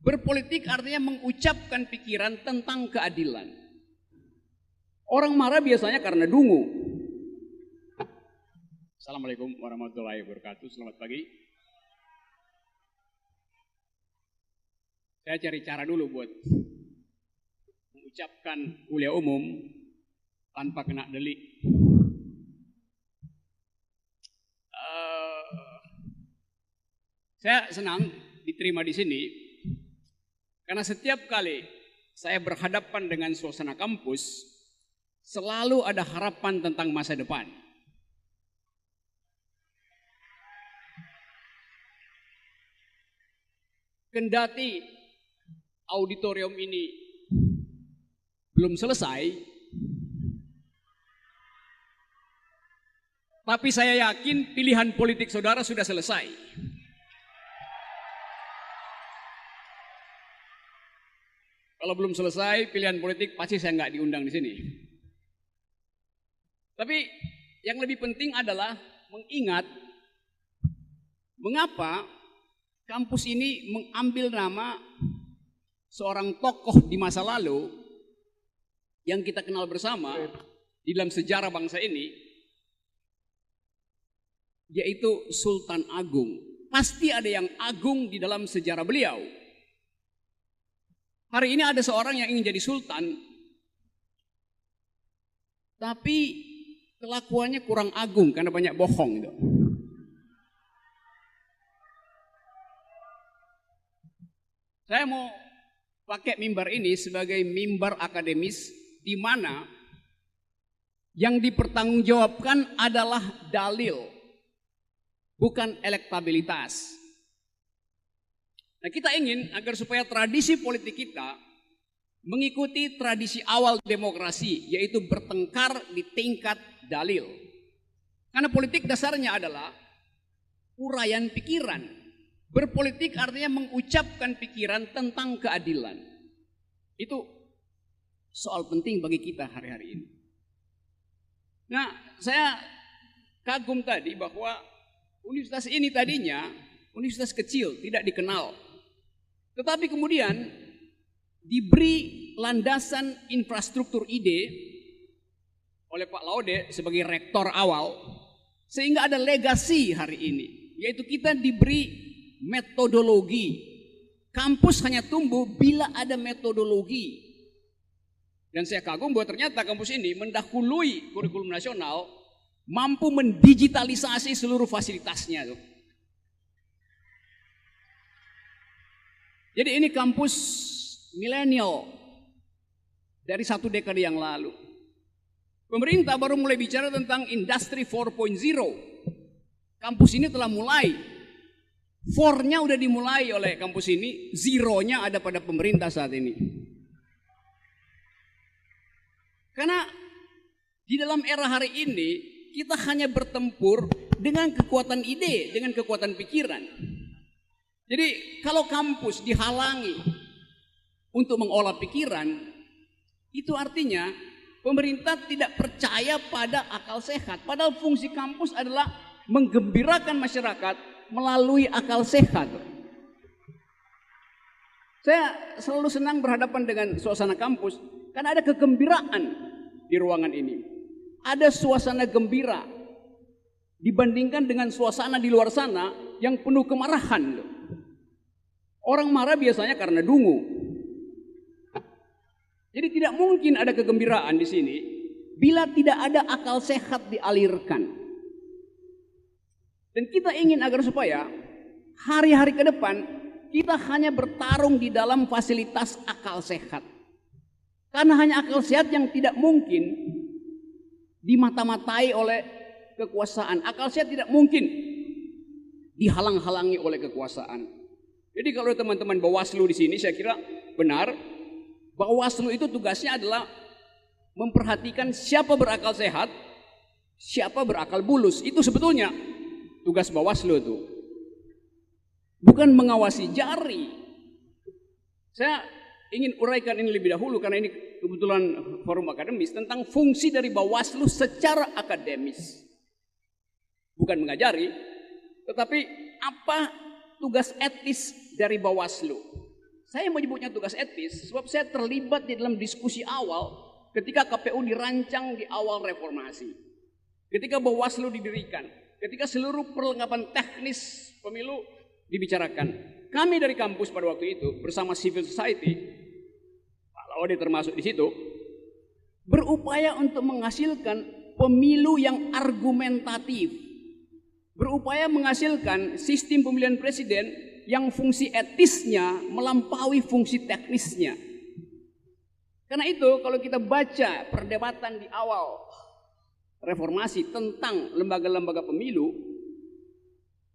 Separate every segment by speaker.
Speaker 1: Berpolitik artinya mengucapkan pikiran tentang keadilan. Orang marah biasanya karena dungu. Assalamualaikum warahmatullahi wabarakatuh. Selamat pagi. Saya cari cara dulu buat mengucapkan kuliah umum tanpa kena delik. Saya senang diterima di sini karena setiap kali saya berhadapan dengan suasana kampus selalu ada harapan tentang masa depan. Kendati auditorium ini belum selesai, tapi saya yakin pilihan politik saudara sudah selesai. Kalau belum selesai pilihan politik pasti saya nggak diundang di sini. Tapi yang lebih penting adalah mengingat mengapa kampus ini mengambil nama seorang tokoh di masa lalu yang kita kenal bersama di dalam sejarah bangsa ini, yaitu Sultan Agung. Pasti ada yang agung di dalam sejarah beliau. Hari ini ada seorang yang ingin jadi sultan, tapi kelakuannya kurang agung karena banyak bohong gitu. Saya mau pakai mimbar ini sebagai mimbar akademis di mana yang dipertanggungjawabkan adalah dalil, bukan elektabilitas. Nah, kita ingin agar supaya tradisi politik kita mengikuti tradisi awal demokrasi, yaitu bertengkar di tingkat dalil. Karena politik dasarnya adalah uraian pikiran. Berpolitik artinya mengucapkan pikiran tentang keadilan. Itu soal penting bagi kita hari-hari ini. Nah, saya kagum tadi bahwa universitas ini tadinya universitas kecil, tidak dikenal. Tetapi kemudian diberi landasan infrastruktur ide oleh Pak Laude sebagai rektor awal, sehingga ada legasi hari ini, yaitu kita diberi metodologi. Kampus hanya tumbuh bila ada metodologi. Dan saya kagum bahwa ternyata kampus ini mendahului kurikulum nasional, mampu mendigitalisasi seluruh fasilitasnya. Jadi ini kampus milenial dari satu dekade yang lalu. Pemerintah baru mulai bicara tentang industri 4.0. Kampus ini telah mulai. 4-nya udah dimulai oleh kampus ini, 0-nya ada pada pemerintah saat ini. Karena di dalam era hari ini kita hanya bertempur dengan kekuatan ide, dengan kekuatan pikiran. Jadi kalau kampus dihalangi untuk mengolah pikiran, itu artinya pemerintah tidak percaya pada akal sehat. Padahal fungsi kampus adalah menggembirakan masyarakat melalui akal sehat. Saya selalu senang berhadapan dengan suasana kampus karena ada kegembiraan di ruangan ini. Ada suasana gembira dibandingkan dengan suasana di luar sana yang penuh kemarahan. Orang marah biasanya karena dungu. Jadi tidak mungkin ada kegembiraan di sini bila tidak ada akal sehat dialirkan. Dan kita ingin agar supaya hari-hari ke depan kita hanya bertarung di dalam fasilitas akal sehat. Karena hanya akal sehat yang tidak mungkin dimata-matai oleh kekuasaan. Akal sehat tidak mungkin dihalang-halangi oleh kekuasaan. Jadi kalau teman-teman Bawaslu di sini, saya kira benar, Bawaslu itu tugasnya adalah memperhatikan siapa berakal sehat, siapa berakal bulus. Itu sebetulnya tugas Bawaslu itu. Bukan mengawasi jari. Saya ingin uraikan ini lebih dahulu karena ini kebetulan forum akademis tentang fungsi dari Bawaslu secara akademis. Bukan mengajari, tetapi apa tugas etis dari Bawaslu. Saya menyebutnya tugas etis sebab saya terlibat di dalam diskusi awal ketika KPU dirancang di awal reformasi. Ketika Bawaslu didirikan, ketika seluruh perlengkapan teknis pemilu dibicarakan. Kami dari kampus pada waktu itu bersama civil society, Pak Laude termasuk di situ, berupaya untuk menghasilkan pemilu yang argumentatif. Berupaya menghasilkan sistem pemilihan presiden yang fungsi etisnya melampaui fungsi teknisnya. Karena itu kalau kita baca perdebatan di awal reformasi tentang lembaga-lembaga pemilu,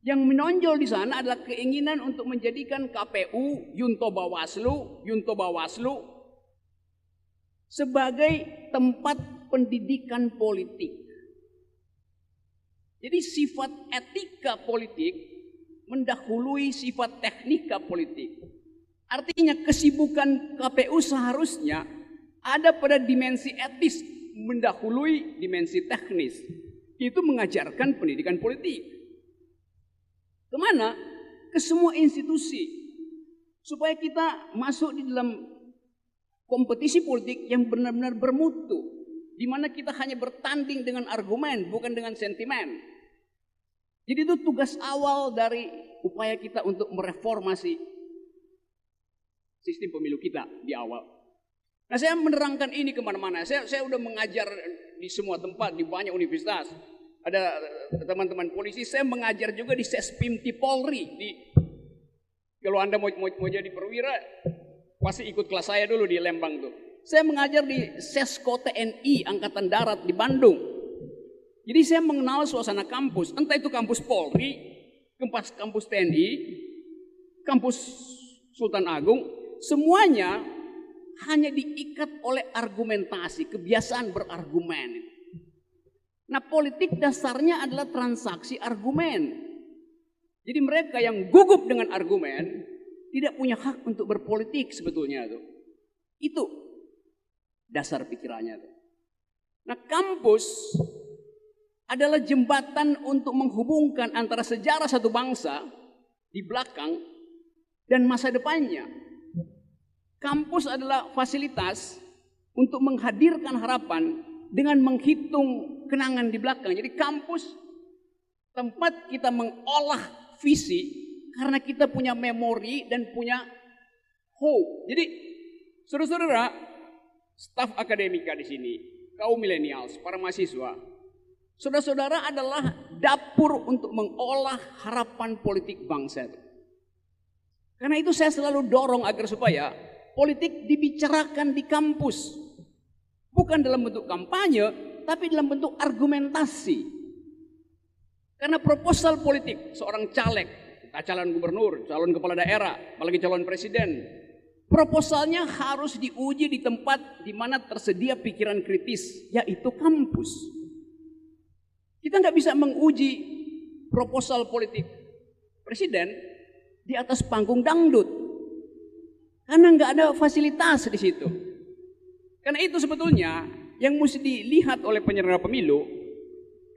Speaker 1: yang menonjol di sana adalah keinginan untuk menjadikan KPU, Junto Bawaslu sebagai tempat pendidikan politik. Jadi sifat etika politik mendahului sifat teknika politik. Artinya kesibukan KPU seharusnya ada pada dimensi etis mendahului dimensi teknis. Itu mengajarkan pendidikan politik. Kemana? Ke semua institusi. Supaya kita masuk di dalam kompetisi politik yang benar-benar bermutu. Di mana kita hanya bertanding dengan argumen, bukan dengan sentimen. Jadi itu tugas awal dari upaya kita untuk mereformasi sistem pemilu kita di awal. Nah, saya menerangkan ini kemana-mana. Saya udah mengajar di semua tempat, di banyak universitas. Ada teman-teman polisi, saya mengajar juga di Sespimti Polri. Kalau Anda mau jadi perwira, pasti ikut kelas saya dulu di Lembang tuh. Saya mengajar di Sesko TNI Angkatan Darat di Bandung. Jadi saya mengenal suasana kampus, entah itu kampus Polri, kampus TNI, kampus Sultan Agung, semuanya hanya diikat oleh argumentasi, kebiasaan berargumen. Nah, politik dasarnya adalah transaksi argumen. Jadi mereka yang gugup dengan argumen tidak punya hak untuk berpolitik sebetulnya tuh. Itu dasar pikirannya tuh. Nah, kampus adalah jembatan untuk menghubungkan antara sejarah satu bangsa di belakang dan masa depannya. Kampus adalah fasilitas untuk menghadirkan harapan dengan menghitung kenangan di belakang. Jadi kampus tempat kita mengolah visi karena kita punya memori dan punya hope. Jadi saudara-saudara, staf akademika di sini, kaum milenials, para mahasiswa, saudara-saudara adalah dapur untuk mengolah harapan politik bangsa. Karena itu saya selalu dorong agar supaya politik dibicarakan di kampus. Bukan dalam bentuk kampanye, tapi dalam bentuk argumentasi. Karena proposal politik seorang caleg, calon gubernur, calon kepala daerah, apalagi calon presiden, proposalnya harus diuji di tempat di mana tersedia pikiran kritis, yaitu kampus. Kita nggak bisa menguji proposal politik presiden di atas panggung dangdut, karena nggak ada fasilitas di situ. Karena itu sebetulnya yang mesti dilihat oleh penyelenggara pemilu,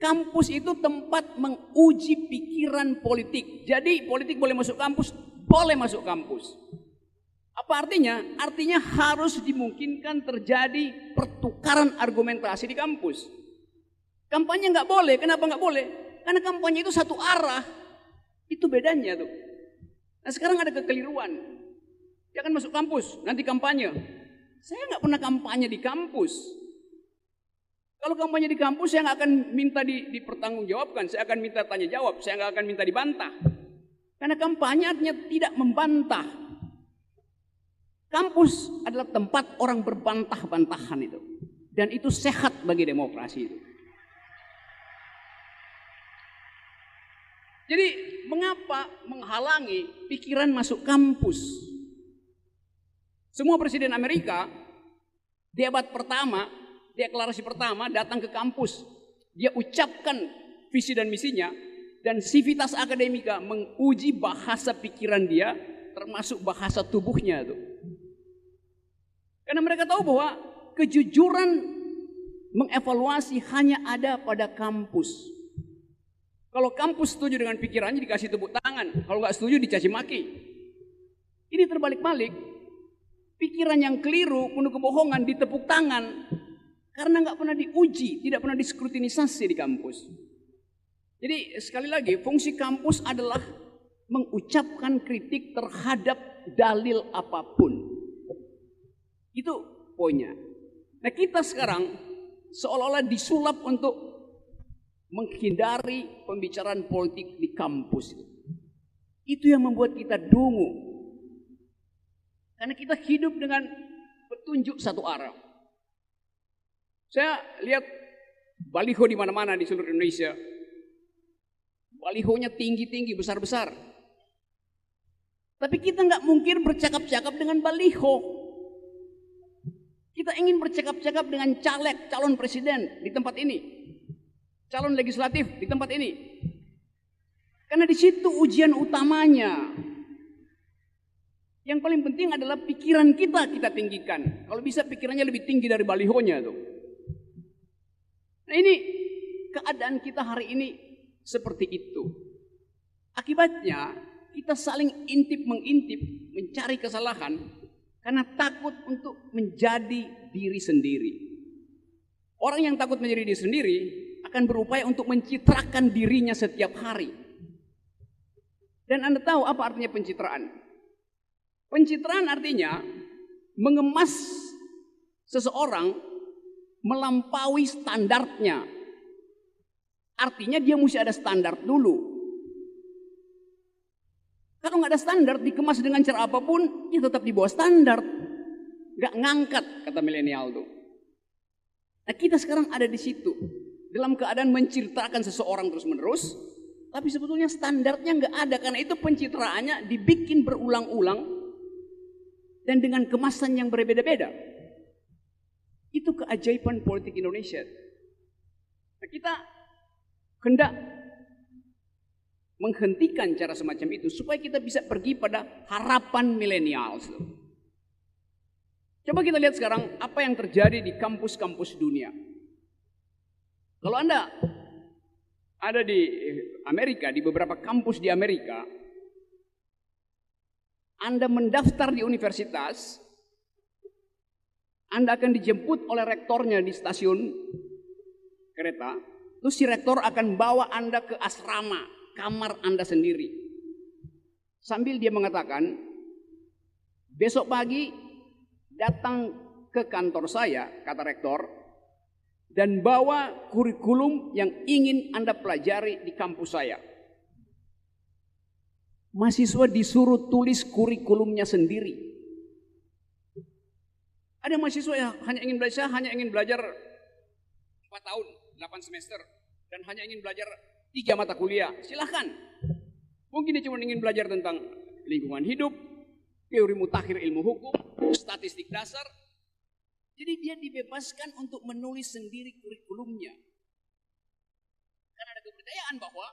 Speaker 1: kampus itu tempat menguji pikiran politik. Jadi politik boleh masuk kampus, boleh masuk kampus. Apa artinya? Artinya harus dimungkinkan terjadi pertukaran argumentasi di kampus. Kampanye nggak boleh. Kenapa nggak boleh? Karena kampanye itu satu arah. Itu bedanya tuh. Nah sekarang ada kekeliruan. Dia akan masuk kampus, nanti kampanye. Saya nggak pernah kampanye di kampus. Kalau kampanye di kampus, saya nggak akan minta dipertanggungjawabkan. Saya akan minta tanya jawab. Saya nggak akan minta dibantah. Karena kampanye artinya tidak membantah. Kampus adalah tempat orang berbantah-bantahan itu. Dan itu sehat bagi demokrasi itu. Jadi mengapa menghalangi pikiran masuk kampus? Semua presiden Amerika, debat pertama, deklarasi pertama datang ke kampus. Dia ucapkan visi dan misinya, dan Civitas Akademika menguji bahasa pikiran dia, termasuk bahasa tubuhnya tuh. Karena mereka tahu bahwa kejujuran mengevaluasi hanya ada pada kampus. Kalau kampus setuju dengan pikirannya dikasih tepuk tangan, kalau nggak setuju dicaci maki. Ini terbalik-balik. Pikiran yang keliru, penuh kebohongan, ditepuk tangan. Karena nggak pernah diuji, tidak pernah diskrutinisasi di kampus. Jadi sekali lagi, fungsi kampus adalah mengucapkan kritik terhadap dalil apapun. Itu poinnya. Nah kita sekarang seolah-olah disulap untuk menghindari pembicaraan politik di kampus. Itu yang membuat kita dungu. Karena kita hidup dengan petunjuk satu arah. Saya lihat baliho di mana-mana di seluruh Indonesia. Balihonya tinggi-tinggi, besar-besar. Tapi kita nggak mungkin bercakap-cakap dengan baliho. Kita ingin bercakap-cakap dengan caleg, calon presiden di tempat ini. Calon legislatif di tempat ini. Karena di situ ujian utamanya. Yang paling penting adalah pikiran kita tinggikan. Kalau bisa pikirannya lebih tinggi dari balihonya tuh. Nah ini keadaan kita hari ini seperti itu. Akibatnya kita saling intip-mengintip mencari kesalahan karena takut untuk menjadi diri sendiri. Orang yang takut menjadi diri sendiri akan berupaya untuk mencitrakan dirinya setiap hari. Dan Anda tahu apa artinya pencitraan? Pencitraan artinya mengemas seseorang melampaui standarnya. Artinya dia mesti ada standar dulu. Kalau nggak ada standar, dikemas dengan cara apapun, dia tetap di bawah standar. Nggak ngangkat, kata milenial tuh. Nah kita sekarang ada di situ. Dalam keadaan menceritakan seseorang terus-menerus, tapi sebetulnya standarnya nggak ada. Karena itu pencitraannya dibikin berulang-ulang dan dengan kemasan yang berbeda-beda. Itu keajaiban politik Indonesia. Nah, kita hendak menghentikan cara semacam itu supaya kita bisa pergi pada harapan milenial. Coba kita lihat sekarang apa yang terjadi di kampus-kampus dunia. Kalau Anda ada di Amerika, di beberapa kampus di Amerika, Anda mendaftar di universitas, Anda akan dijemput oleh rektornya di stasiun kereta, terus si rektor akan bawa Anda ke asrama, kamar Anda sendiri. Sambil dia mengatakan, besok pagi datang ke kantor saya, kata rektor, dan bawa kurikulum yang ingin Anda pelajari di kampus saya. Mahasiswa disuruh tulis kurikulumnya sendiri. Ada mahasiswa yang hanya ingin belajar 4 tahun, 8 semester, dan hanya ingin belajar 3 mata kuliah. Silahkan. Mungkin dia cuma ingin belajar tentang lingkungan hidup, teori mutakhir ilmu hukum, statistik dasar. Jadi dia dibebaskan untuk menulis sendiri kurikulumnya. Karena ada kepercayaan bahwa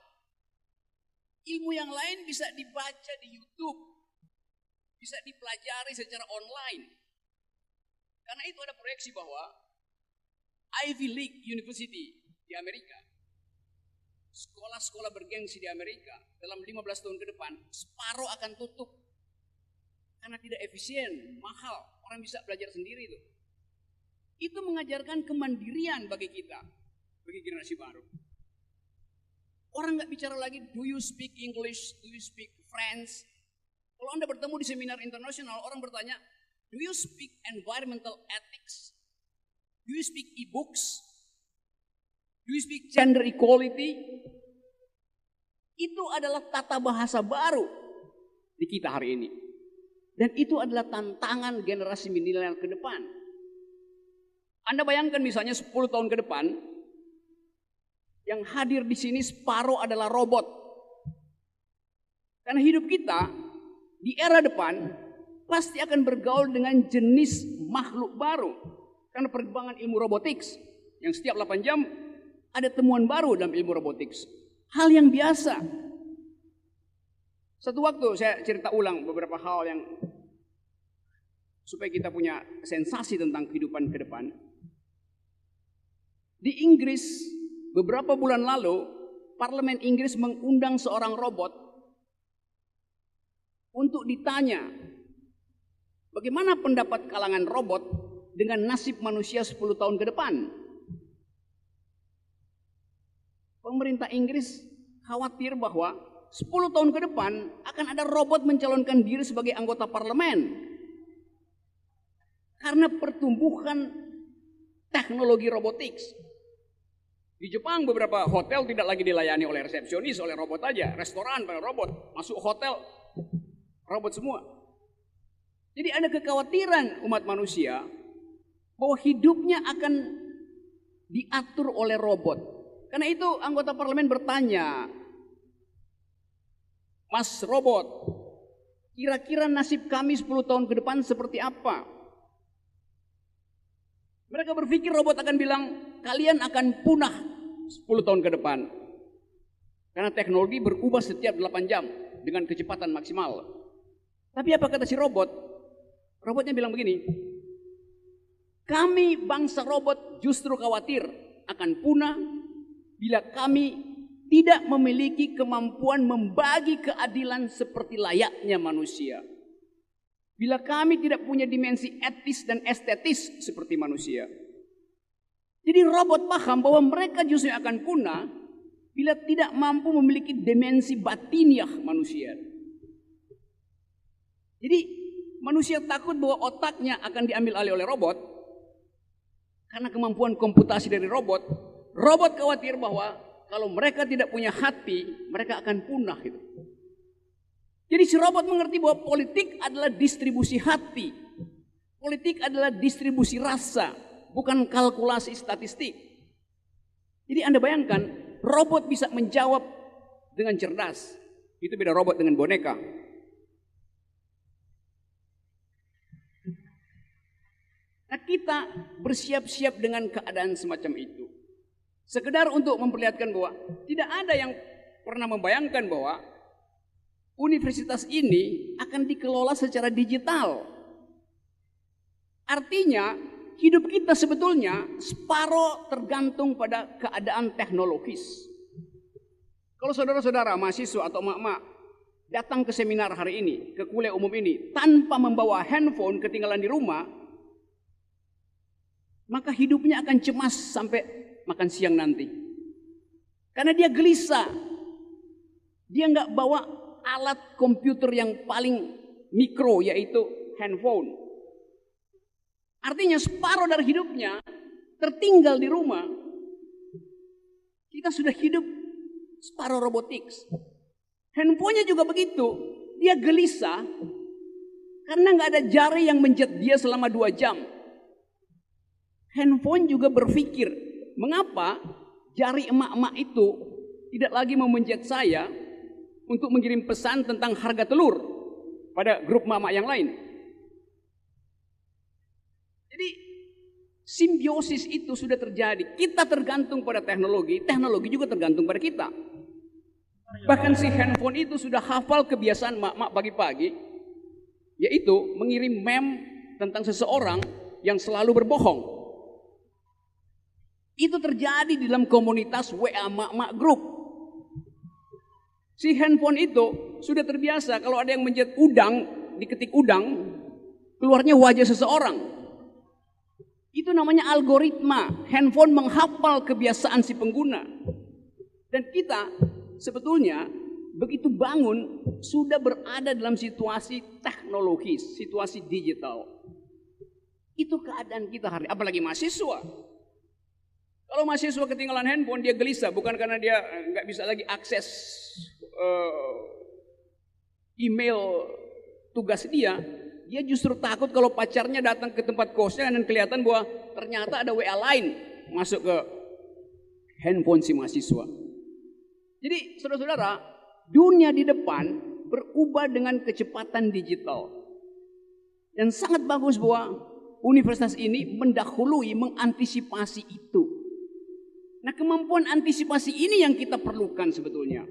Speaker 1: ilmu yang lain bisa dibaca di YouTube, bisa dipelajari secara online. Karena itu ada proyeksi bahwa Ivy League University di Amerika, sekolah-sekolah bergengsi di Amerika dalam 15 tahun ke depan, separuh akan tutup. Karena tidak efisien, mahal, orang bisa belajar sendiri itu. Itu mengajarkan kemandirian bagi kita, bagi generasi baru. Orang nggak bicara lagi, do you speak English, do you speak French. Kalau Anda bertemu di seminar internasional, orang bertanya, do you speak environmental ethics? Do you speak e-books? Do you speak gender equality? Itu adalah tata bahasa baru di kita hari ini. Dan itu adalah tantangan generasi milenial ke depan. Anda bayangkan misalnya 10 tahun ke depan, yang hadir di sini separuh adalah robot. Karena hidup kita di era depan pasti akan bergaul dengan jenis makhluk baru. Karena perkembangan ilmu robotics yang setiap 8 jam ada temuan baru dalam ilmu robotics. Hal yang biasa. Satu waktu saya cerita ulang beberapa hal yang supaya kita punya sensasi tentang kehidupan ke depan. Di Inggris beberapa bulan lalu, Parlemen Inggris mengundang seorang robot untuk ditanya Bagaimana pendapat kalangan robot dengan nasib manusia 10 tahun ke depan? Pemerintah Inggris khawatir bahwa 10 tahun ke depan akan ada robot mencalonkan diri sebagai anggota parlemen. Karena pertumbuhan teknologi robotics. Di Jepang beberapa hotel tidak lagi dilayani oleh resepsionis, oleh robot aja. Restoran pada robot, masuk hotel robot semua. Jadi ada kekhawatiran umat manusia bahwa hidupnya akan diatur oleh robot. Karena itu anggota parlemen bertanya, Mas robot, kira-kira nasib kami 10 tahun ke depan seperti apa? Mereka berpikir robot akan bilang, kalian akan punah 10 tahun ke depan. Karena teknologi berubah setiap 8 jam dengan kecepatan maksimal. Tapi apa kata si robot? Robotnya bilang begini, kami bangsa robot justru khawatir akan punah bila kami tidak memiliki kemampuan membagi keadilan seperti layaknya manusia. Bila kami tidak punya dimensi etis dan estetis seperti manusia. Jadi robot paham bahwa mereka justru akan punah bila tidak mampu memiliki dimensi batiniah manusia. Jadi manusia takut bahwa otaknya akan diambil alih oleh robot karena kemampuan komputasi dari robot. Robot khawatir bahwa kalau mereka tidak punya hati, mereka akan punah gitu. Jadi si robot mengerti bahwa politik adalah distribusi hati. Politik adalah distribusi rasa, bukan kalkulasi statistik. Jadi Anda bayangkan, robot bisa menjawab dengan cerdas. Itu beda robot dengan boneka. Nah, kita bersiap-siap dengan keadaan semacam itu. Sekedar untuk memperlihatkan bahwa tidak ada yang pernah membayangkan bahwa universitas ini akan dikelola secara digital. Artinya, hidup kita sebetulnya separuh tergantung pada keadaan teknologis. Kalau saudara-saudara, mahasiswa atau emak-emak datang ke seminar hari ini, ke kuliah umum ini, tanpa membawa handphone ketinggalan di rumah, maka hidupnya akan cemas sampai makan siang nanti. Karena dia gelisah. Dia nggak bawa alat komputer yang paling mikro, yaitu handphone. Artinya separuh dari hidupnya tertinggal di rumah. Kita sudah hidup separuh robotics. Handphonenya juga begitu. Dia gelisah karena nggak ada jari yang menjat dia selama 2 jam. Handphone juga berpikir, mengapa jari emak-emak itu tidak lagi memenjat saya untuk mengirim pesan tentang harga telur pada grup mama yang lain. Jadi simbiosis itu sudah terjadi. Kita tergantung pada teknologi, teknologi juga tergantung pada kita. Bahkan si handphone itu sudah hafal kebiasaan mak-mak pagi-pagi, yaitu mengirim meme tentang seseorang yang selalu berbohong. Itu terjadi di dalam komunitas WA mak-mak group. Si handphone itu sudah terbiasa kalau ada yang mencet udang, diketik udang, keluarnya wajah seseorang. Itu namanya algoritma. Handphone menghafal kebiasaan si pengguna. Dan kita sebetulnya begitu bangun sudah berada dalam situasi teknologis, situasi digital. Itu keadaan kita hari ini, apalagi mahasiswa. Kalau mahasiswa ketinggalan handphone, dia gelisah, bukan karena dia nggak bisa lagi akses email tugas dia justru takut kalau pacarnya datang ke tempat kosnya dan kelihatan bahwa ternyata ada WA lain masuk ke handphone si mahasiswa. Jadi saudara-saudara, dunia di depan berubah dengan kecepatan digital. Dan sangat bagus bahwa universitas ini mendahului, mengantisipasi itu. Nah, kemampuan antisipasi ini yang kita perlukan sebetulnya.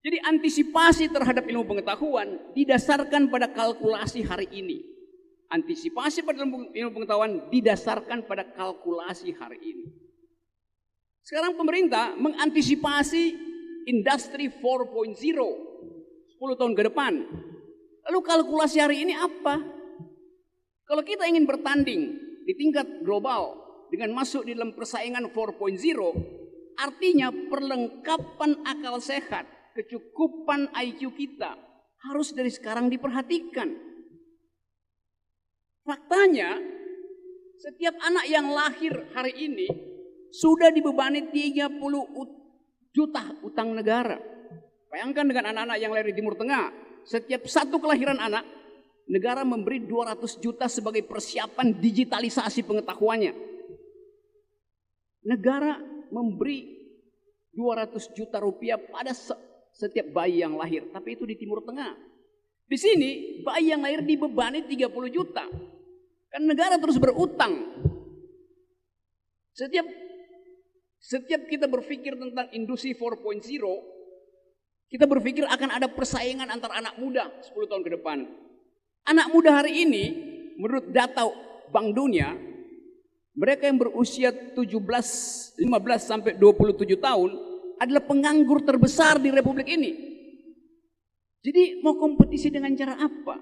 Speaker 1: Jadi antisipasi terhadap ilmu pengetahuan didasarkan pada kalkulasi hari ini. Antisipasi pada ilmu pengetahuan didasarkan pada kalkulasi hari ini. Sekarang pemerintah mengantisipasi industri 4.0 10 tahun ke depan. Lalu kalkulasi hari ini apa? Kalau kita ingin bertanding di tingkat global dengan masuk di dalam persaingan 4.0, artinya perlengkapan akal sehat, kecukupan IQ kita harus dari sekarang diperhatikan. Faktanya, setiap anak yang lahir hari ini sudah dibebani 30 juta utang negara. Bayangkan dengan anak-anak yang lahir di Timur Tengah, setiap satu kelahiran anak, negara memberi 200 juta sebagai persiapan digitalisasi pengetahuannya. Negara memberi 200 juta rupiah pada setiap bayi yang lahir. Tapi itu di Timur Tengah. Di sini bayi yang lahir dibebani 30 juta. Kan negara terus berutang. Setiap kita berpikir tentang industri 4.0, kita berpikir akan ada persaingan antara anak muda 10 tahun ke depan. Anak muda hari ini, menurut data Bank Dunia, mereka yang berusia 15 sampai 27 tahun adalah penganggur terbesar di Republik ini. Jadi mau kompetisi dengan cara apa?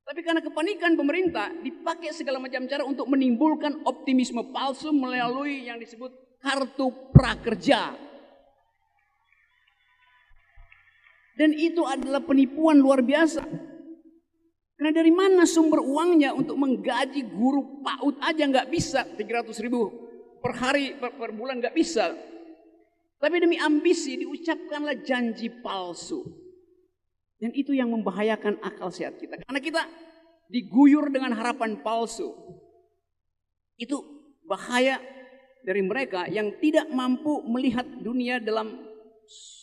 Speaker 1: Tapi karena kepanikan pemerintah, dipakai segala macam cara untuk menimbulkan optimisme palsu melalui yang disebut kartu prakerja. Dan itu adalah penipuan luar biasa. Karena dari mana sumber uangnya untuk menggaji guru PAUD aja nggak bisa, 300 ribu per hari, per bulan nggak bisa. Tapi demi ambisi diucapkanlah janji palsu. Dan itu yang membahayakan akal sehat kita. Karena kita diguyur dengan harapan palsu. Itu bahaya dari mereka yang tidak mampu melihat dunia dalam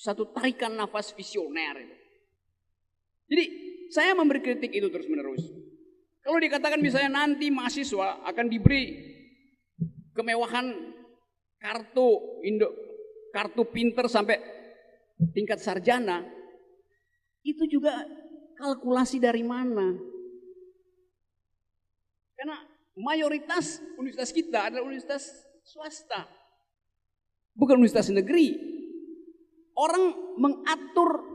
Speaker 1: satu tarikan nafas visioner. Jadi saya memberi kritik itu terus menerus. Kalau dikatakan misalnya nanti mahasiswa akan diberi kemewahan kartu pinter sampai tingkat sarjana, itu juga kalkulasi dari mana? Karena mayoritas universitas kita adalah universitas swasta, bukan universitas negeri. Orang mengatur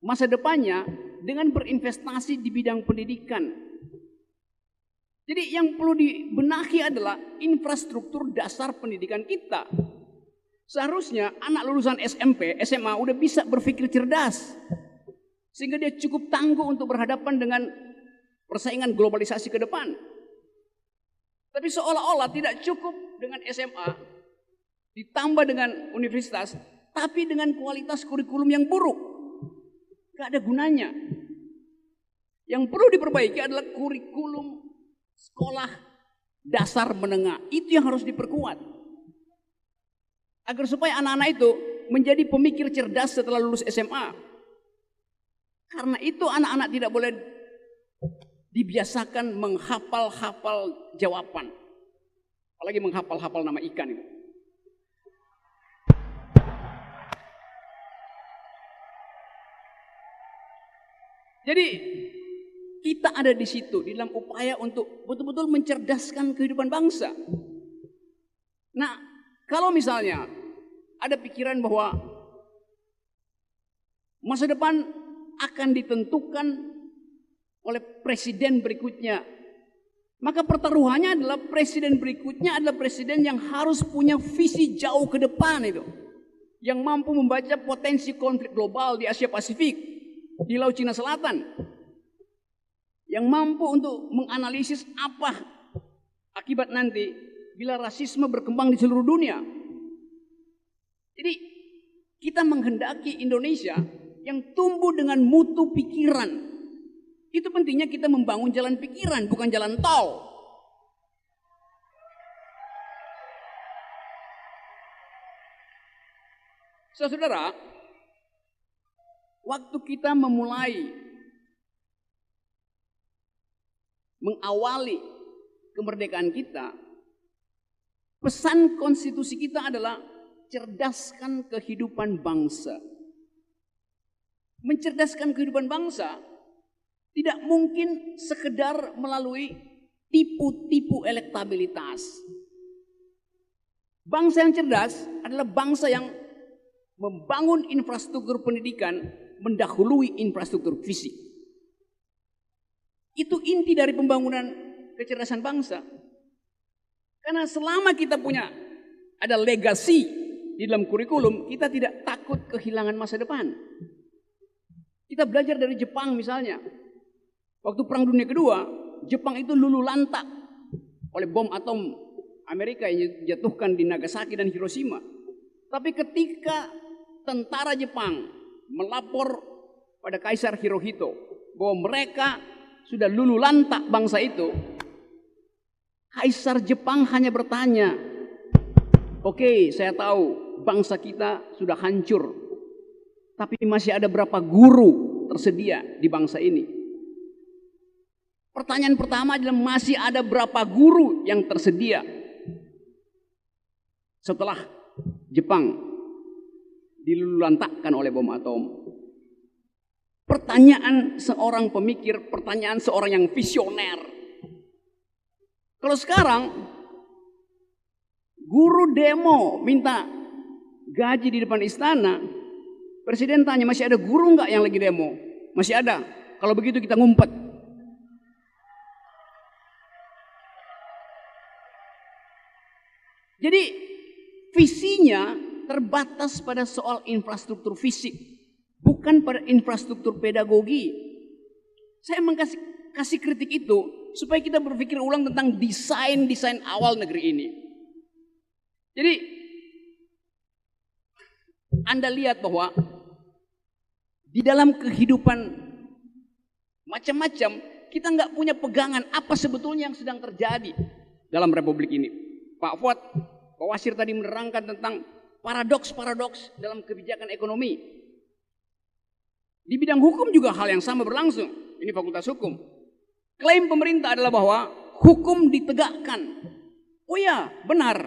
Speaker 1: masa depannya dengan berinvestasi di bidang pendidikan. Jadi yang perlu dibenahi adalah infrastruktur dasar pendidikan kita. Seharusnya anak lulusan SMP, SMA udah bisa berpikir cerdas. Sehingga dia cukup tangguh untuk berhadapan dengan persaingan globalisasi ke depan. Tapi seolah-olah tidak cukup dengan SMA, ditambah dengan universitas, tapi dengan kualitas kurikulum yang buruk. Gak ada gunanya. Yang perlu diperbaiki adalah kurikulum sekolah dasar menengah. Itu yang harus diperkuat. Agar supaya anak-anak itu menjadi pemikir cerdas setelah lulus SMA. Karena itu anak-anak tidak boleh dibiasakan menghafal-hafal jawaban. Apalagi menghafal-hafal nama ikan itu. Jadi kita ada di situ di dalam upaya untuk betul-betul mencerdaskan kehidupan bangsa. Nah, kalau misalnya ada pikiran bahwa masa depan akan ditentukan oleh presiden berikutnya, maka pertaruhannya adalah presiden berikutnya adalah presiden yang harus punya visi jauh ke depan itu, yang mampu membaca potensi konflik global di Asia Pasifik, di Laut Cina Selatan, yang mampu untuk menganalisis apa akibat nanti bila rasisme berkembang di seluruh dunia. Jadi kita menghendaki Indonesia yang tumbuh dengan mutu pikiran. Itu pentingnya kita membangun jalan pikiran, bukan jalan tol. Saudara, waktu kita mengawali kemerdekaan kita, pesan konstitusi kita adalah cerdaskan kehidupan bangsa. Mencerdaskan kehidupan bangsa tidak mungkin sekedar melalui tipu-tipu elektabilitas. Bangsa yang cerdas adalah bangsa yang membangun infrastruktur pendidikan mendahului infrastruktur fisik. Itu inti dari pembangunan kecerdasan bangsa. Karena selama kita punya ada legasi di dalam kurikulum, kita tidak takut kehilangan masa depan. Kita belajar dari Jepang misalnya. Waktu Perang Dunia Kedua, Jepang itu luluh lantak oleh bom atom Amerika yang dijatuhkan di Nagasaki dan Hiroshima. Tapi ketika tentara Jepang melapor pada Kaisar Hirohito bahwa mereka sudah luluh lantak bangsa itu, Kaisar Jepang hanya bertanya, "Oke, saya tahu bangsa kita sudah hancur, tapi masih ada berapa guru tersedia di bangsa ini?" Pertanyaan pertama adalah masih ada berapa guru yang tersedia setelah Jepang dilululantakkan oleh bom atom. Pertanyaan seorang pemikir, pertanyaan seorang yang visioner. Kalau sekarang guru demo minta gaji di depan istana, presiden tanya, masih ada guru nggak yang lagi demo? Masih ada. Kalau begitu kita ngumpet. Jadi visinya terbatas pada soal infrastruktur fisik, bukan pada infrastruktur pedagogi. Saya kasih kritik itu supaya kita berpikir ulang tentang desain awal negeri ini. Jadi Anda lihat bahwa di dalam kehidupan macam-macam kita nggak punya pegangan apa sebetulnya yang sedang terjadi dalam republik ini. Pak Fuad, Pak Wasir tadi menerangkan tentang paradoks-paradoks dalam kebijakan ekonomi. Di bidang hukum juga hal yang sama berlangsung. Ini Fakultas Hukum. Klaim pemerintah adalah bahwa hukum ditegakkan. Oh ya, benar.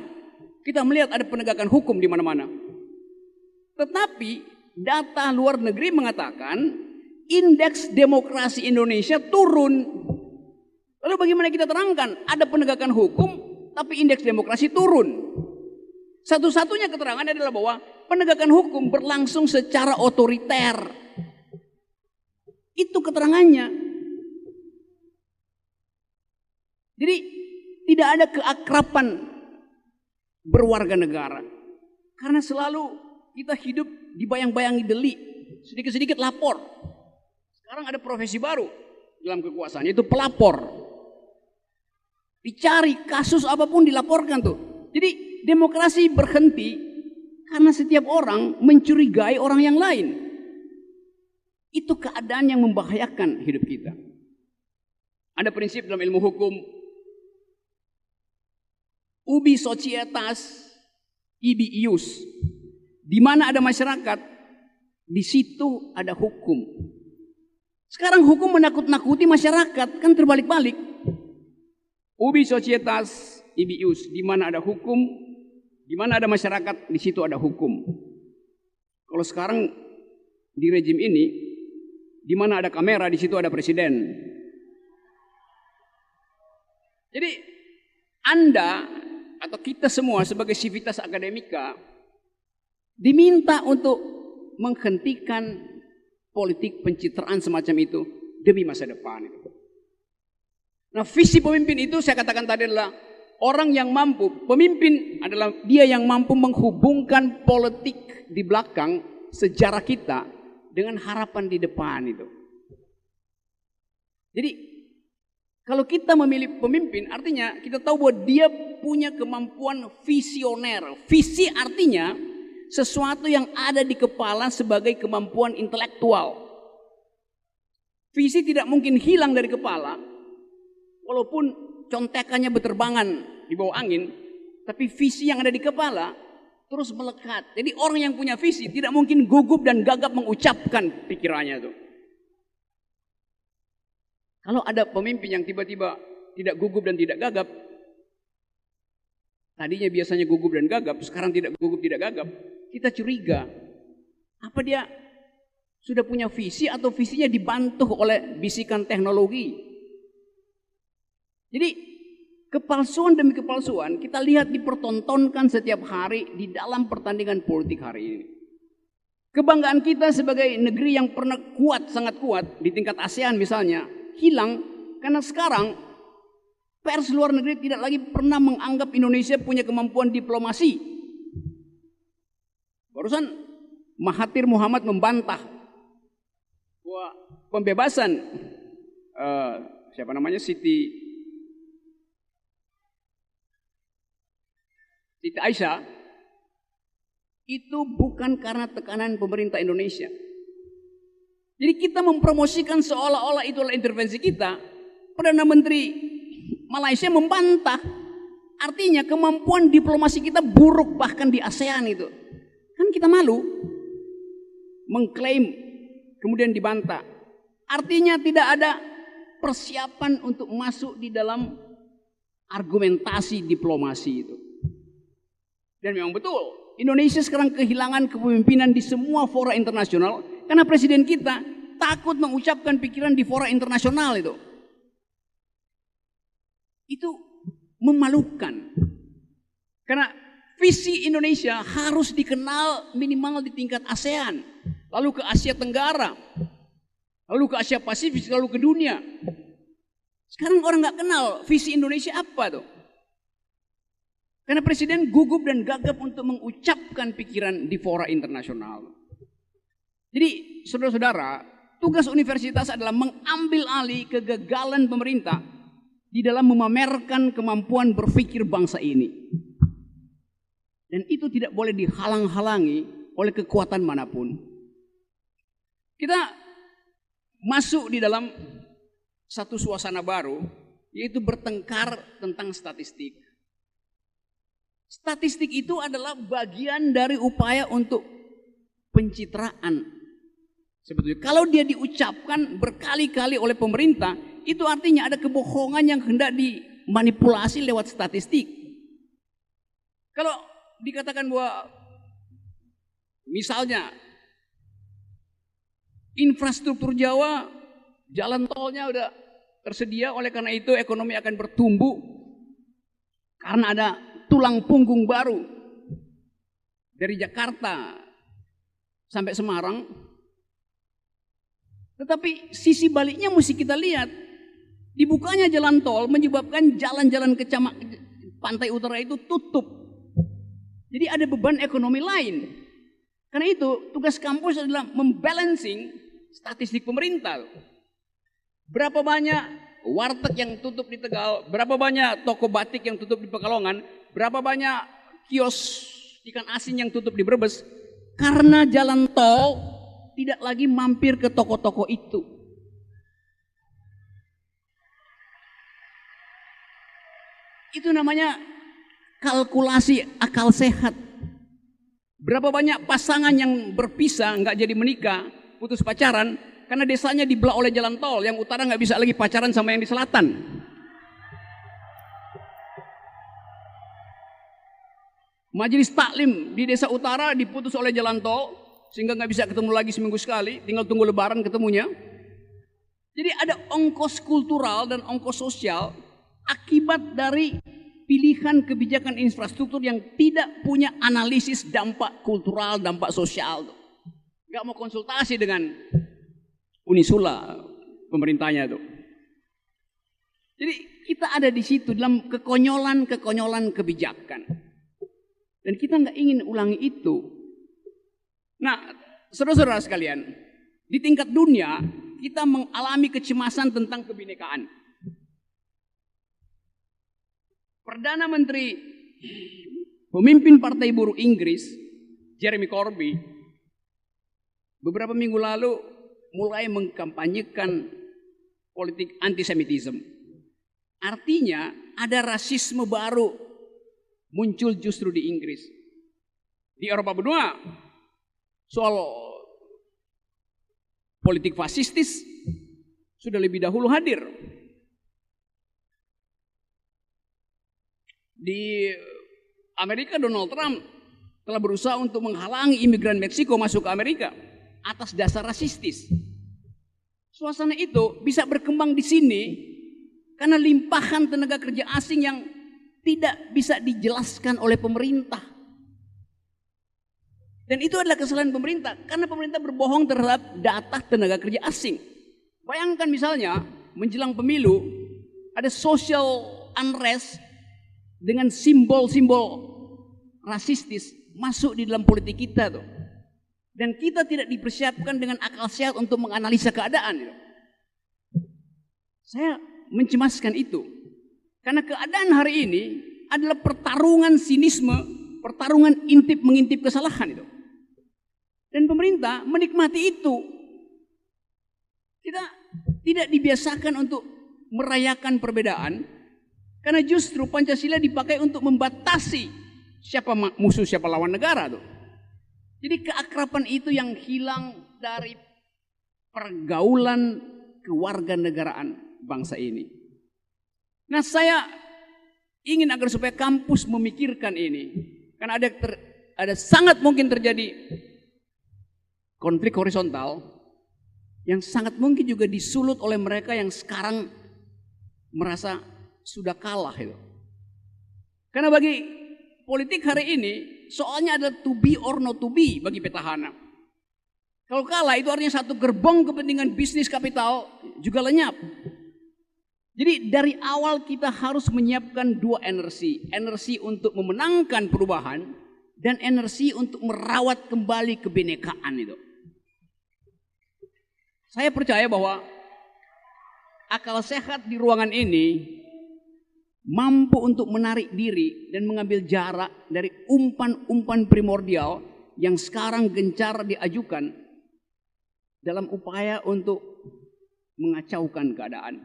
Speaker 1: Kita melihat ada penegakan hukum di mana-mana. Tetapi data luar negeri mengatakan indeks demokrasi Indonesia turun. Lalu bagaimana kita terangkan? Ada penegakan hukum, tapi indeks demokrasi turun. Satu-satunya keterangan adalah bahwa penegakan hukum berlangsung secara otoriter. Itu keterangannya. Jadi tidak ada keakraban berwarga negara. Karena selalu kita hidup dibayang-bayangi delik. Sedikit-sedikit lapor. Sekarang ada profesi baru dalam kekuasaan, yaitu pelapor. Dicari kasus apapun dilaporkan tuh. Jadi demokrasi berhenti karena setiap orang mencurigai orang yang lain. Itu keadaan yang membahayakan hidup kita. Ada prinsip dalam ilmu hukum, ubi societas, ibi ius. Di mana ada masyarakat, di situ ada hukum. Sekarang hukum menakut-nakuti masyarakat, kan terbalik-balik. Ubi societas, ibi ius. Di mana ada hukum, di mana ada masyarakat, di situ ada hukum. Kalau sekarang di rejim ini, di mana ada kamera, di situ ada presiden. Jadi Anda atau kita semua sebagai civitas akademika diminta untuk menghentikan politik pencitraan semacam itu demi masa depan. Nah, visi pemimpin itu saya katakan tadi adalah orang yang mampu, pemimpin adalah dia yang mampu menghubungkan politik di belakang sejarah kita dengan harapan di depan itu. Jadi kalau kita memilih pemimpin, artinya kita tahu bahwa dia punya kemampuan visioner. Visi artinya sesuatu yang ada di kepala sebagai kemampuan intelektual. Visi tidak mungkin hilang dari kepala, walaupun contekannya berterbangan di bawah angin, tapi visi yang ada di kepala terus melekat. Jadi orang yang punya visi tidak mungkin gugup dan gagap mengucapkan pikirannya itu. Kalau ada pemimpin yang tiba-tiba tidak gugup dan tidak gagap, tadinya biasanya gugup dan gagap, sekarang tidak gugup tidak gagap, kita curiga. Apa dia sudah punya visi atau visinya dibantu oleh bisikan teknologi? Jadi kepalsuan demi kepalsuan kita lihat dipertontonkan setiap hari di dalam pertandingan politik hari ini. Kebanggaan kita sebagai negeri yang pernah kuat, sangat kuat di tingkat ASEAN misalnya, hilang Karena sekarang pers luar negeri tidak lagi pernah menganggap Indonesia punya kemampuan diplomasi. Barusan Mahathir Muhammad membantah bahwa pembebasan Siti Aisyah itu bukan karena tekanan pemerintah Indonesia. Jadi kita mempromosikan seolah-olah itu adalah intervensi kita. Perdana Menteri Malaysia membantah. Artinya kemampuan diplomasi kita buruk bahkan di ASEAN itu. Kan kita malu mengklaim kemudian dibantah. Artinya tidak ada persiapan untuk masuk di dalam argumentasi diplomasi itu. Dan memang betul, Indonesia sekarang kehilangan kepemimpinan di semua fora internasional karena presiden kita takut mengucapkan pikiran di fora internasional itu. Itu memalukan. Karena visi Indonesia harus dikenal minimal di tingkat ASEAN, lalu ke Asia Tenggara, lalu ke Asia Pasifik, lalu ke dunia. Sekarang orang nggak kenal visi Indonesia apa tuh. Karena presiden gugup dan gagap untuk mengucapkan pikiran di fora internasional. Jadi saudara-saudara, tugas universitas adalah mengambil alih kegagalan pemerintah di dalam memamerkan kemampuan berpikir bangsa ini. Dan itu tidak boleh dihalang-halangi oleh kekuatan manapun. Kita masuk di dalam satu suasana baru, yaitu bertengkar tentang statistik. Statistik itu adalah bagian dari upaya untuk pencitraan. Sebetulnya kalau dia diucapkan berkali-kali oleh pemerintah, itu artinya ada kebohongan yang hendak dimanipulasi lewat statistik. Kalau dikatakan bahwa misalnya infrastruktur Jawa, jalan tolnya udah tersedia, oleh karena itu ekonomi akan bertumbuh karena ada tulang punggung baru dari Jakarta sampai Semarang. Tetapi sisi baliknya mesti kita lihat. Dibukanya jalan tol menyebabkan jalan-jalan ke pantai utara itu tutup. Jadi ada beban ekonomi lain. Karena itu tugas kampus adalah membalancing statistik pemerintah. Berapa banyak warteg yang tutup di Tegal, berapa banyak toko batik yang tutup di Pekalongan, berapa banyak kios ikan asin yang tutup di Brebes, karena jalan tol tidak lagi mampir ke toko-toko itu. Itu namanya kalkulasi akal sehat. Berapa banyak pasangan yang berpisah, nggak jadi menikah, putus pacaran, karena desanya dibelah oleh jalan tol, yang utara nggak bisa lagi pacaran sama yang di selatan. Majelis taklim di desa utara diputus oleh jalan tol, sehingga nggak bisa ketemu lagi seminggu sekali, tinggal tunggu lebaran ketemunya. Jadi ada ongkos kultural dan ongkos sosial akibat dari pilihan kebijakan infrastruktur yang tidak punya analisis dampak kultural, dampak sosial. Nggak mau konsultasi dengan Unisula pemerintahnya itu. Jadi kita ada di situ dalam kekonyolan kebijakan. Dan kita nggak ingin ulangi itu. Nah, saudara-saudara sekalian, di tingkat dunia kita mengalami kecemasan tentang kebinekaan. Perdana Menteri pemimpin Partai Buruh Inggris, Jeremy Corbyn, beberapa minggu lalu mulai mengkampanyekan politik antisemitisme. Artinya ada rasisme baru muncul justru di Inggris. Di Eropa benua soal politik fasistis sudah lebih dahulu hadir. Di Amerika Donald Trump telah berusaha untuk menghalangi imigran Meksiko masuk ke Amerika atas dasar rasistis. Suasana itu bisa berkembang di sini karena limpahan tenaga kerja asing yang tidak bisa dijelaskan oleh pemerintah. Dan itu adalah kesalahan pemerintah karena pemerintah berbohong terhadap data tenaga kerja asing. Bayangkan misalnya menjelang pemilu ada social unrest dengan simbol-simbol rasistis masuk di dalam politik kita tuh. Dan kita tidak dipersiapkan dengan akal sehat untuk menganalisa keadaan gitu. Saya mencemaskan itu. Karena keadaan hari ini adalah pertarungan sinisme, pertarungan intip mengintip kesalahan itu. Dan pemerintah menikmati itu. Kita tidak dibiasakan untuk merayakan perbedaan, karena justru Pancasila dipakai untuk membatasi siapa musuh, siapa lawan negara tuh. Jadi keakraban itu yang hilang dari pergaulan kewarganegaraan bangsa ini. Nah, saya ingin agar supaya kampus memikirkan ini, karena ada sangat mungkin terjadi konflik horizontal yang sangat mungkin juga disulut oleh mereka yang sekarang merasa sudah kalah itu. Karena bagi politik hari ini soalnya adalah to be or not to be bagi petahana. Kalau kalah itu artinya satu gerbong kepentingan bisnis kapital juga lenyap. Jadi dari awal kita harus menyiapkan dua energi. Energi untuk memenangkan perubahan dan energi untuk merawat kembali kebinekaan itu. Saya percaya bahwa akal sehat di ruangan ini mampu untuk menarik diri dan mengambil jarak dari umpan-umpan primordial yang sekarang gencar diajukan dalam upaya untuk mengacaukan keadaan.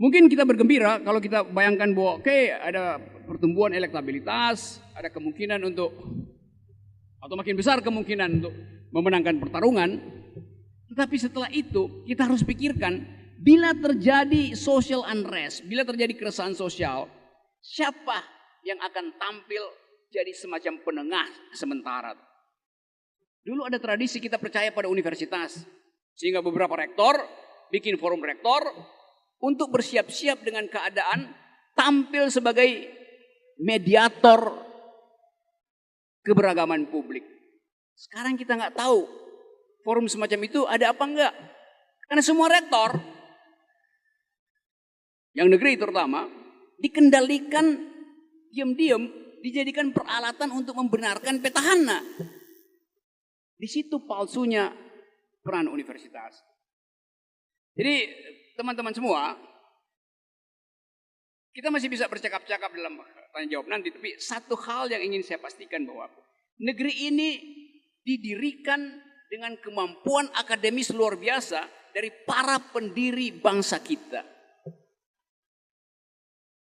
Speaker 1: Mungkin kita bergembira kalau kita bayangkan bahwa ada pertumbuhan elektabilitas, ada kemungkinan untuk, atau makin besar kemungkinan untuk memenangkan pertarungan. Tetapi setelah itu kita harus pikirkan, bila terjadi social unrest, bila terjadi keresahan sosial, siapa yang akan tampil jadi semacam penengah sementara? Dulu ada tradisi kita percaya pada universitas, sehingga beberapa rektor bikin forum rektor untuk bersiap-siap dengan keadaan, tampil sebagai mediator keberagaman publik. Sekarang kita nggak tahu forum semacam itu ada apa enggak. Karena semua rektor, yang negeri terutama, dikendalikan diam-diam, dijadikan peralatan untuk membenarkan petahana. Di situ palsunya peran universitas. Jadi teman-teman semua, kita masih bisa bercakap-cakap dalam tanya jawab nanti, tapi satu hal yang ingin saya pastikan bahwa negeri ini didirikan dengan kemampuan akademis luar biasa dari para pendiri bangsa kita.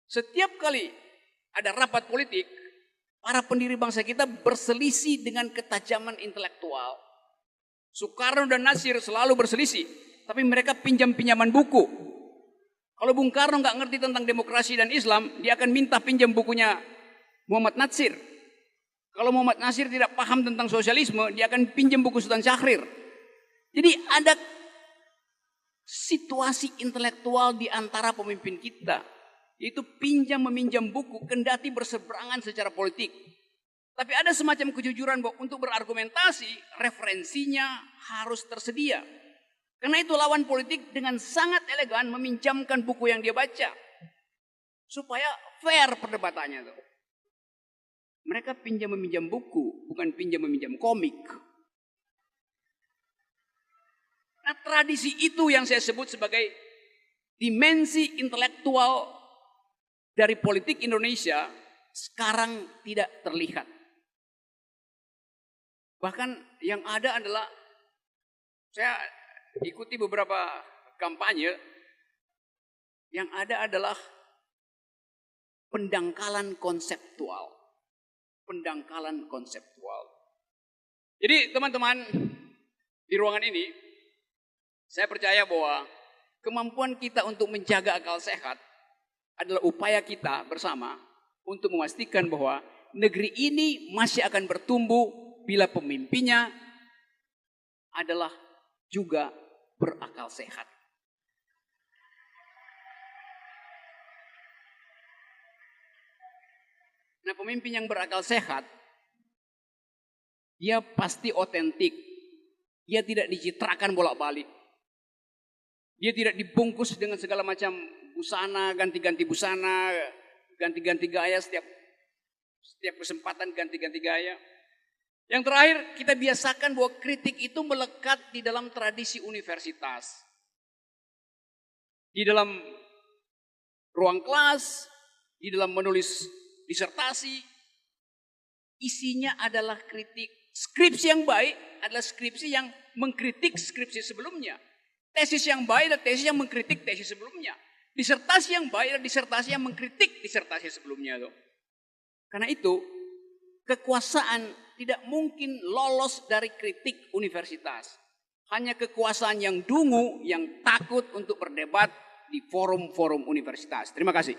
Speaker 1: Setiap kali ada rapat politik, para pendiri bangsa kita berselisih dengan ketajaman intelektual. Soekarno dan Nasir selalu berselisih, tapi mereka pinjam-pinjaman buku. Kalau Bung Karno nggak ngerti tentang demokrasi dan Islam, dia akan minta pinjam bukunya Muhammad Natsir. Kalau Muhammad Natsir tidak paham tentang sosialisme, dia akan pinjam buku Sultan Syahrir. Jadi ada situasi intelektual di antara pemimpin kita, yaitu pinjam-meminjam buku, kendati berseberangan secara politik. Tapi ada semacam kejujuran bahwa untuk berargumentasi, referensinya harus tersedia. Karena itu lawan politik dengan sangat elegan meminjamkan buku yang dia baca, supaya fair perdebatannya tuh. Mereka pinjam-meminjam buku, bukan pinjam-meminjam komik. Nah, tradisi itu yang saya sebut sebagai dimensi intelektual dari politik Indonesia sekarang tidak terlihat. Bahkan yang ada adalah, saya ikuti beberapa kampanye, yang ada adalah pendangkalan konseptual. Pendangkalan konseptual. Jadi teman-teman di ruangan ini, saya percaya bahwa kemampuan kita untuk menjaga akal sehat adalah upaya kita bersama untuk memastikan bahwa negeri ini masih akan bertumbuh bila pemimpinnya adalah juga berakal sehat. Nah, pemimpin yang berakal sehat, dia pasti otentik. Dia tidak dicitrakan bolak-balik. Dia tidak dibungkus dengan segala macam busana, ganti-ganti busana, ganti-ganti gaya setiap kesempatan ganti-ganti gaya. Yang terakhir, kita biasakan bahwa kritik itu melekat di dalam tradisi universitas. Di dalam ruang kelas, di dalam menulis disertasi, isinya adalah kritik. Skripsi yang baik adalah skripsi yang mengkritik skripsi sebelumnya. Tesis yang baik adalah tesis yang mengkritik tesis sebelumnya. Disertasi yang baik adalah disertasi yang mengkritik disertasi sebelumnya. Karena itu, kekuasaan tidak mungkin lolos dari kritik universitas. Hanya kekuasaan yang dungu, yang takut untuk berdebat di forum-forum universitas. Terima kasih.